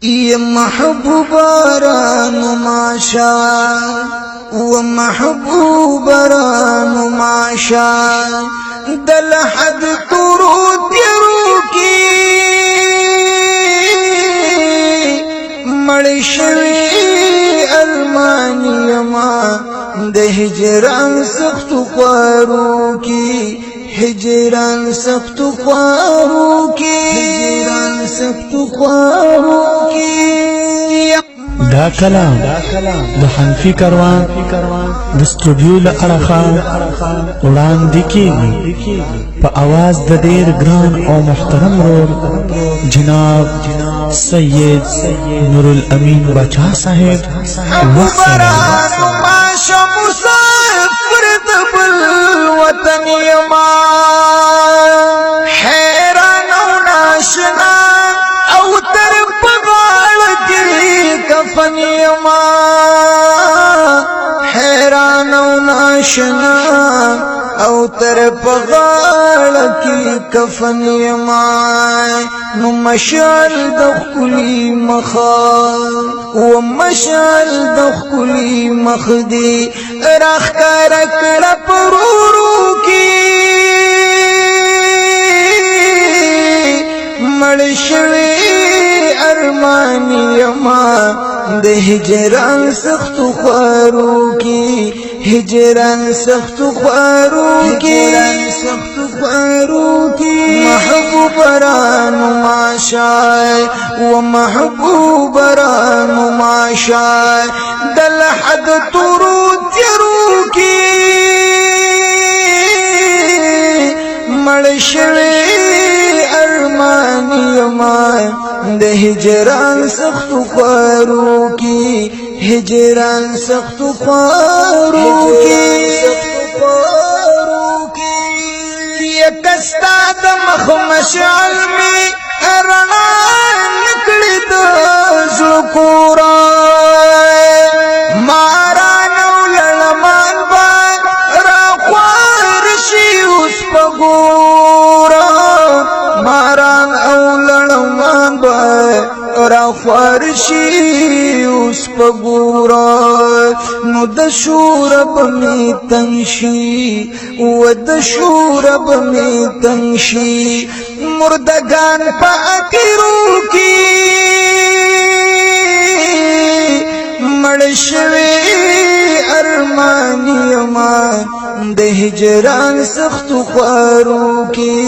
يا محبوب رانماشا ومحبوب رانماشا دل حد تورو تیرو کی مړشوي المانی ما د هجران سخت خوارو کی هجران سخت خوارو کی هجران سخت خوارو کی دا کلام د حنفي کاروان د سټوډیو له اړخه وړاندې کېږي په اواز د ډېر ګران او محترم رول جناب سید نور الامین بچا صاحب وطن یما حیران او ناشنا او تر پغاړ کې کفن یما حیران او ناشنا او تر پغاړ کې کفن یما نو مشعل د خلی مخا و مشعل د خلی مخ دی راخ کار کړه پرورو کی مړشوي ارمانی یما د هجران سخت خوارو کی هجران سخت خوارو کی محبوب رانماشا ومحبوب رانماشا دل حد تورو تیرو کی مړشوي ارمانی یما د هجران سخت خوارو کی هجران سخت خوارو کی یکستا د مخ مشعل می رڼا نکړي د زکورا ماران ولړمان با را خوار شي اوس پګورا ماران ولړمان با را خوار شي اوس پګورا نو د شورب می تنشي و د شورب می تنشي مردگان پا اکرو کی مړشوي ارمانی ما د هجران سخت خوارو کی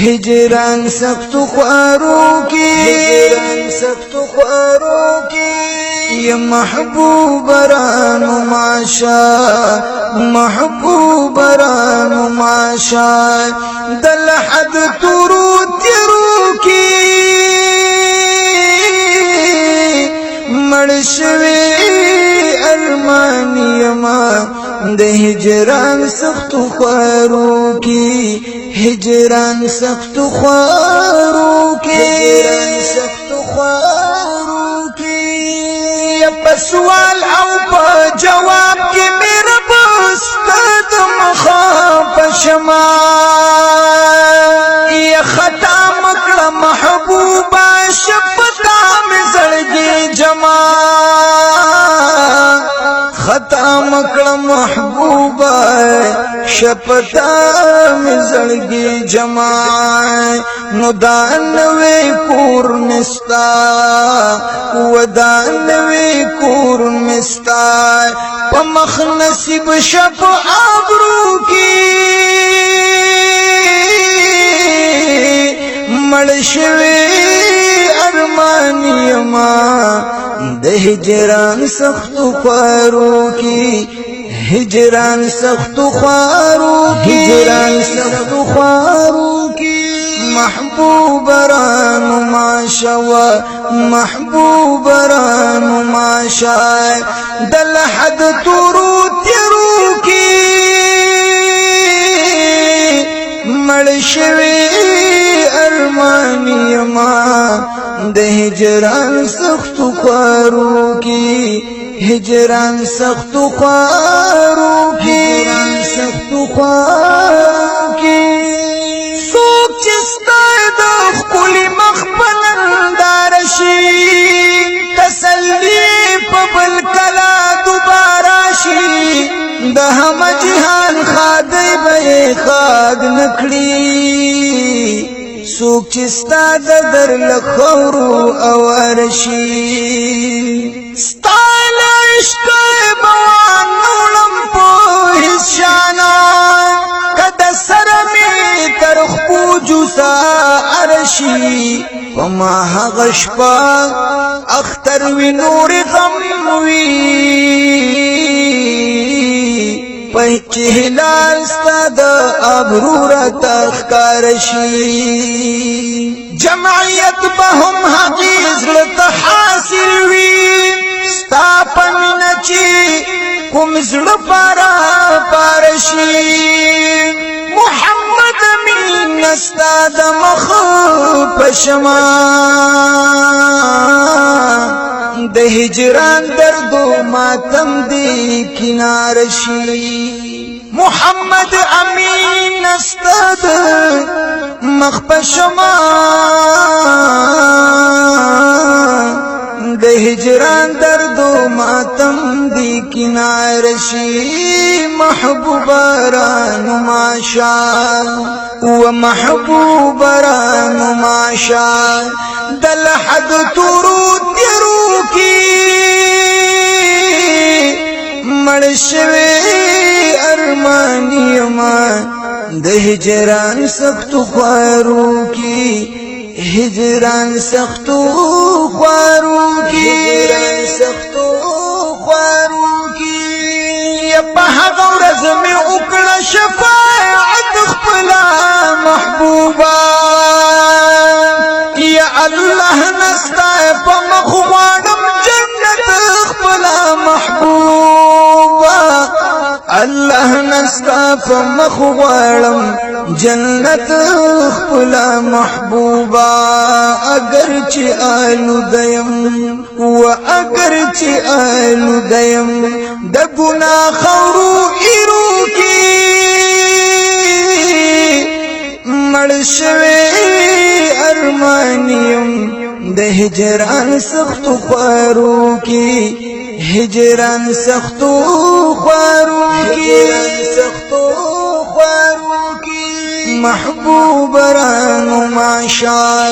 هجران سخت خوارو کی هجران سخت خوارو کی یا محبوب رانماشا محبوب رانماشا دل حد تورو تیرو کی مړشوي ارمانی ما د هجران سخت خوارو کی هجران سخت خوارو کی هجران سخت خوارو کی یا پسوال او په جواب کې میرا بستد مخاف شما یا خطا مکړه محبوبا شپتا می زړګي جما خطا مکړه محبوبا شپتا می زړګي جما نو دانوي کور مستا و دانوي کور مستا په مخ نصیب شپ ابرو کی مړشوي ارمانی ما د هجران سخت خوارو کی هجران سخت خوارو کی هجران سخت خوارو کی محبوب رانماشا محبوب رانماشا دل حد تورو تیرو کی مړشوي ارمانی ما د هجران سخت خوارو کی هجران سخت خوارو کی هجران سخت خوارو کی سوک چستا د خپل مخ بلندار شي د هم جهان خادی به خاد نکړي څوک چې ستا د در له خاورو اوار شي ستا له عشقه به وانوړم په هېڅ شانه که د سره مې تر خپو جوسه ارشي په ما هغه شپه اختر وي نور غم وي په چې هلال ستا د ابرو راته ښکاره شي جمعیت به هم هغې زړه ته حاصل وي ستا په مینه چې کوم زړه پاره پاره شي محمد امین ستا د مخ په شمع د هجران درد و ماتم دی کنار شي محمد امین ستا د مخ په شمع د هجران درد و ماتم دی کنار شي محبوب رانو ماشا و محبوب رانو ماشا دل حد تورو تیرو کی مړ شوی ارمانی ما د هجران سختو خوارو کی هجران سختو خوارو کی هجران سختو خوارو کی په هغه ورځ مې وکړه شفاعت خپله محبوبه یا الله نستا په مخ غواړم جنت خپله محبوبه الله نستا په مخ غواړم جنت خپله محبوبه اگر چې آلوده یم و اگر چې آلوده یم د ګناه خاورو ایرو کې مړ شوی ارمان یم د هجران سختو خوارو کې هجران سختو خوارو کې محبوب رانو ماشا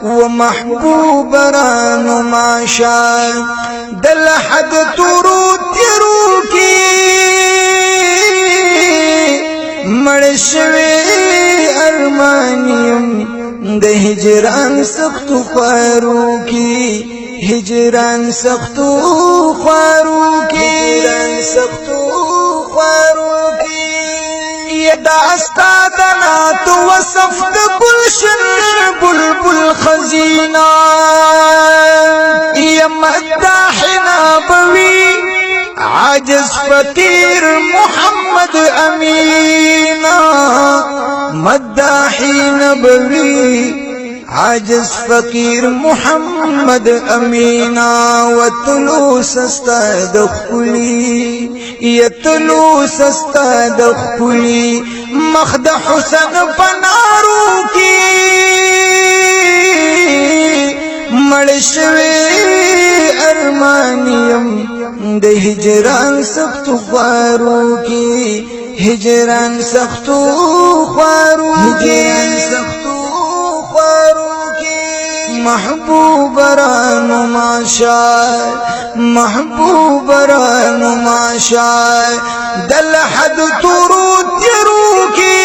و محبوب رانو ماشا دل حد تورو تیرو کی مړ شوی ارمانیم د هجران سختو خوارو کی هجران سختو خوارو کی دا استادنا تو وصف د گلشن بلبل خزینا یا مداحنا بوی عاجز فقیر محمد امینا مداحنا بوی عاجز فقیر محمد امینا وطلو سستا دخلی یتلو سستا دخلی مخد حسن پنارو کی مړ شوی ارمانیم د هجران سختو خوارو کی هجران سختو خوارو محبوب رانو ماشا محبوب رانو ماشا دل حد تورو تیرو کی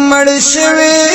مړ شوی